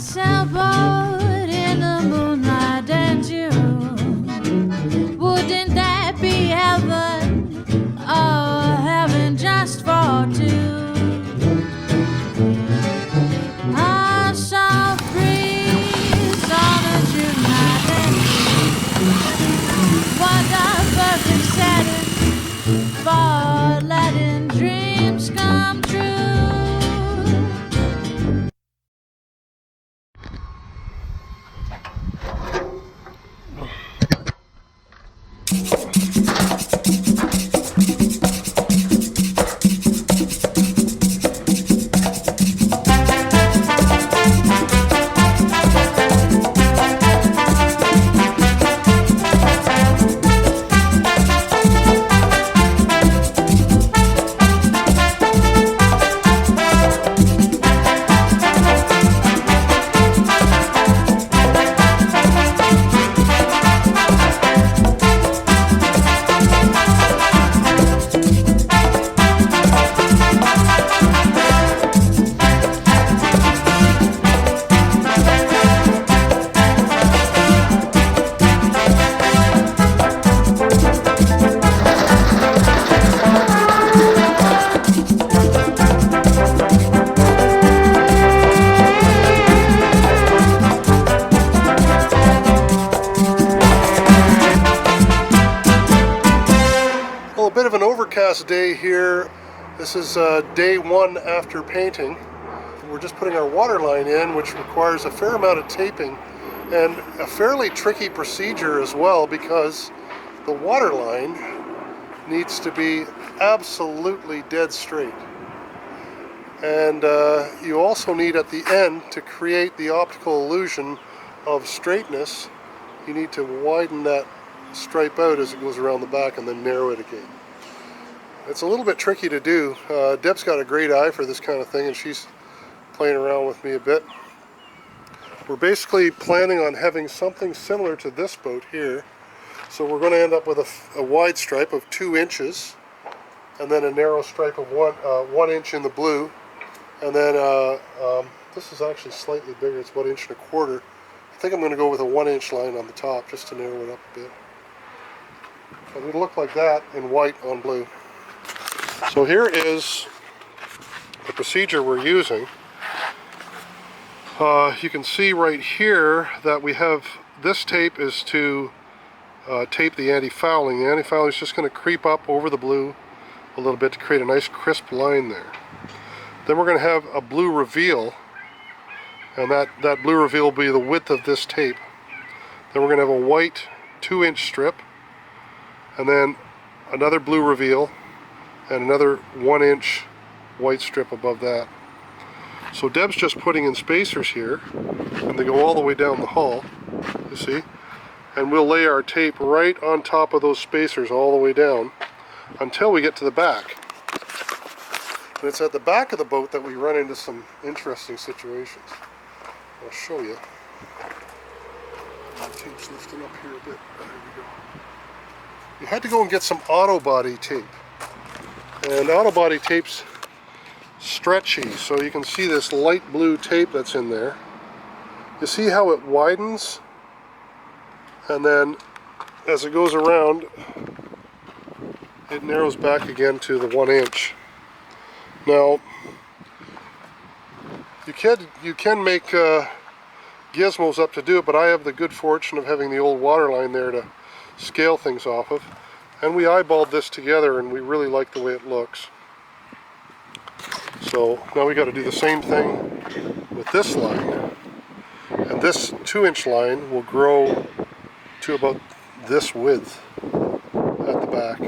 sailboat in the moonlight and June. Wouldn't that be heaven? Oh, heaven just for two. A soft breeze on a June night and what a perfect setting for letting dreams come true. Bit of an overcast day here. This is day one after painting. We're just putting our water line in, which requires a fair amount of taping and a fairly tricky procedure as well, because the water line needs to be absolutely dead straight. And you also need at the end, to create the optical illusion of straightness, you need to widen that stripe out as it goes around the back and then narrow it again. It's a little bit tricky to do. Deb's got a great eye for this kind of thing, and she's playing around with me a bit. We're basically planning on having something similar to this boat here. So we're going to end up with a wide stripe of 2 inches, and then a narrow stripe of 1 inch in the blue, and then this is actually slightly bigger. It's about 1.25 inches. I think I'm going to go with a 1-inch line on the top just to narrow it up a bit. But it'll look like that in white on blue. So here is the procedure we're using. You can see right here that we have, this tape is to tape the anti-fouling. The anti-fouling is just going to creep up over the blue a little bit to create a nice crisp line there. Then we're going to have a blue reveal, and that blue reveal will be the width of this tape. Then we're going to have a white 2-inch strip, and then another blue reveal, and another 1-inch white strip above that. So Deb's just putting in spacers here, and they go all the way down the hull, you see, and we'll lay our tape right on top of those spacers all the way down until we get to the back. And it's at the back of the boat that we run into some interesting situations. I'll show you. The tape's lifting up here a bit. There we go. You had to go and get some auto body tape. And auto body tape's stretchy, so you can see this light blue tape that's in there. You see how it widens, and then as it goes around it narrows back again to the 1 inch. Now you can make gizmos up to do it, but I have the good fortune of having the old water line there to scale things off of. And we eyeballed this together, and we really like the way it looks. So now we got to do the same thing with this line. And this 2-inch line will grow to about this width at the back.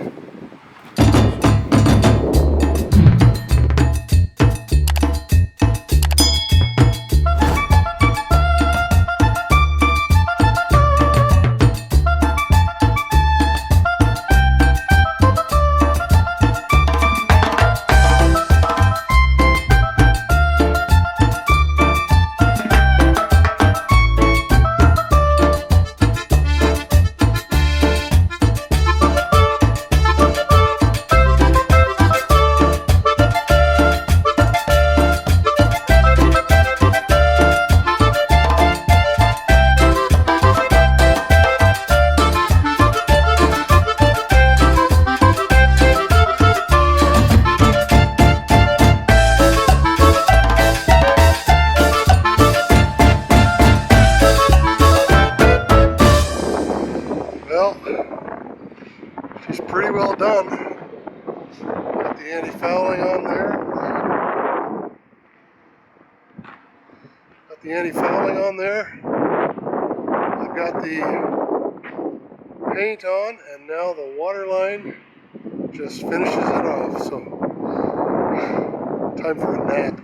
done. Got the anti-fouling on there. Got the anti-fouling on there. I've got the paint on, and now the water line just finishes it off. So, time for a nap.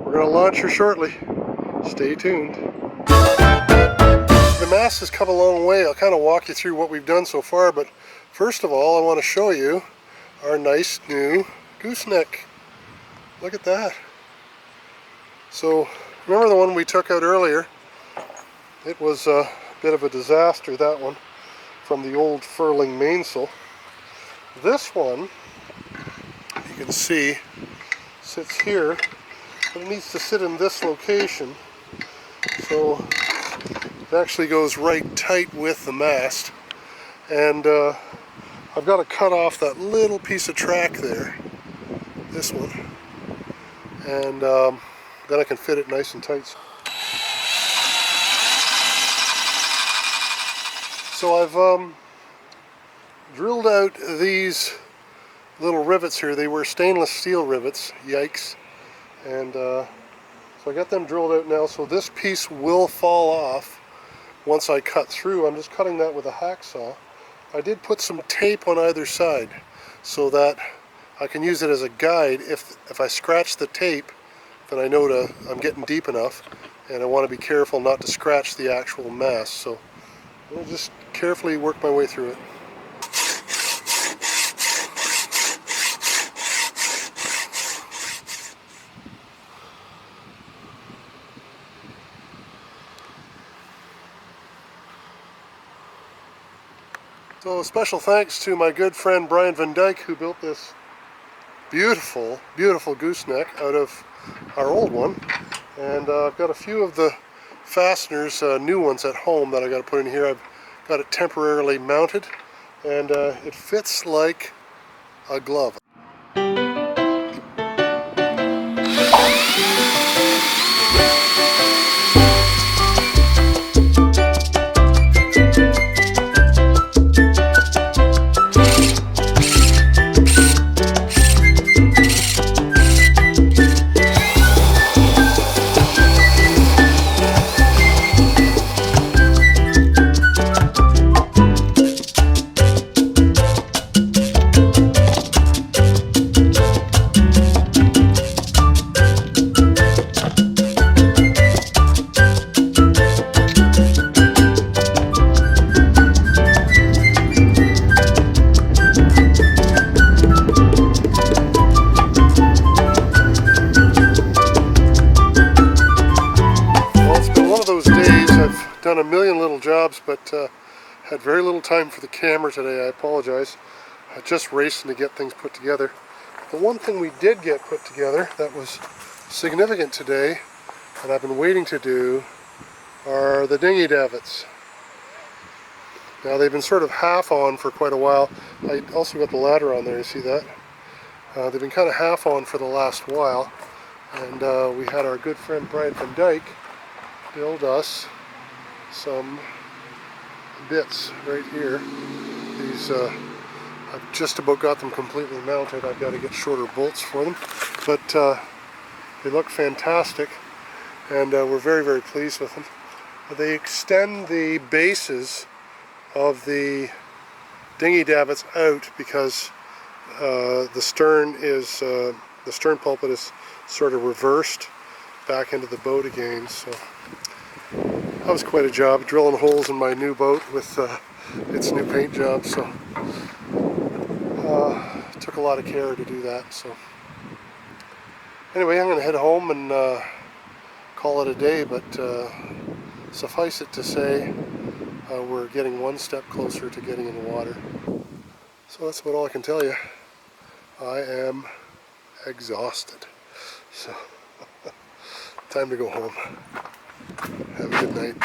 We're going to launch her shortly. Stay tuned. The mast has come a long way. I'll kind of walk you through what we've done so far, but first of all, I want to show you our nice new gooseneck. Look at that. So, remember the one we took out earlier? It was a bit of a disaster, that one, from the old furling mainsail. This one, you can see, sits here, but it needs to sit in this location. So it actually goes right tight with the mast. And I've got to cut off that little piece of track there, this one. And then I can fit it nice and tight. So I've drilled out these little rivets here. They were stainless steel rivets, yikes. And so I got them drilled out now, so this piece will fall off once I cut through. I'm just cutting that with a hacksaw. I did put some tape on either side so that I can use it as a guide. If I scratch the tape, then I know I'm getting deep enough, and I want to be careful not to scratch the actual mast. So I'll just carefully work my way through it. So special thanks to my good friend Brian Van Dyke, who built this beautiful, beautiful gooseneck out of our old one. And I've got a few of the fasteners, new ones at home that I got to put in here. I've got it temporarily mounted, and it fits like a glove. Done a million little jobs, but had very little time for the camera today. I apologize. Just racing to get things put together. The one thing we did get put together that was significant today, and I've been waiting to do, are the dinghy davits. Now they've been sort of half on for quite a while. I also got the ladder on there, you see that? They've been kind of half on for the last while, and we had our good friend Brian Van Dyke build us some bits right here. These I've just about got them completely mounted. I've got to get shorter bolts for them, but they look fantastic, and we're very, very pleased with them. They extend the bases of the dinghy davits out because the stern pulpit is sort of reversed back into the boat again. So that was quite a job, drilling holes in my new boat with its new paint job. So it took a lot of care to do that. So anyway, I'm going to head home and call it a day, but suffice it to say, we're getting one step closer to getting in the water. So that's about all I can tell you. I am exhausted. So time to go home. Have a good night.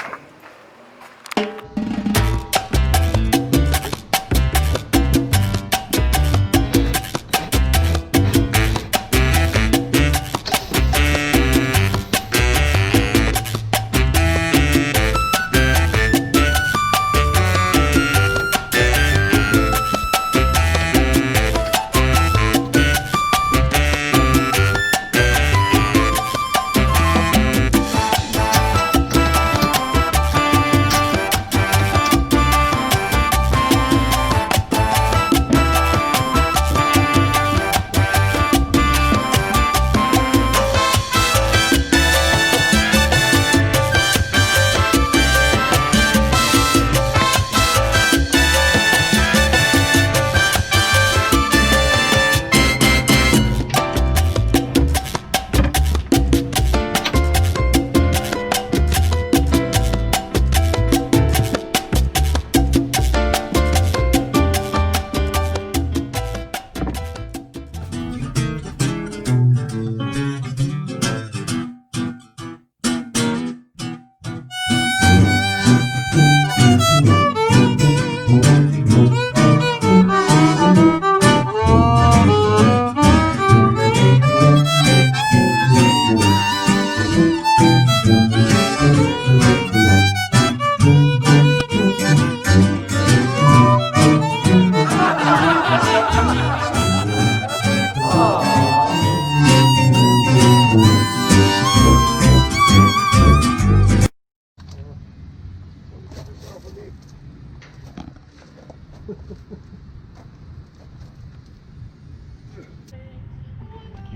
You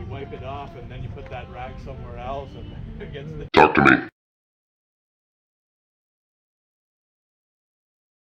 wipe it off and then you put that rag somewhere else and it gets the... Talk to me.